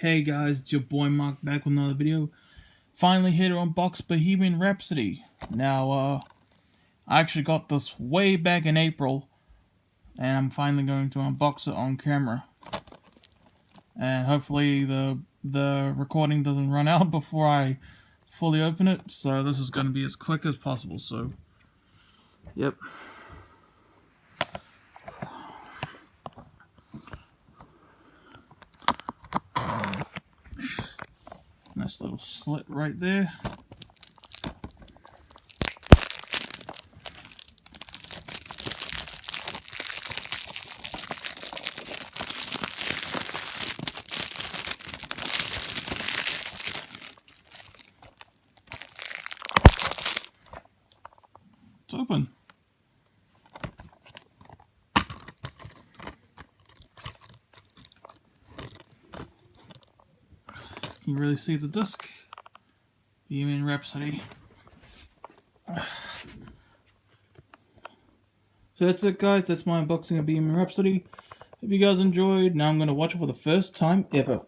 Hey guys, it's your boy Mark back with another video. Finally here to unbox Bohemian Rhapsody. Now, I actually got this way back in April, and I'm finally going to unbox it on camera. And hopefully the recording doesn't run out before I fully open it, so this is going to be as quick as possible, so, yep. Nice little slit right there. It's open. You can really see the disc. Bohemian Rhapsody. So that's it, guys. That's my unboxing of Bohemian Rhapsody. Hope you guys enjoyed. Now I'm going to watch it for the first time ever.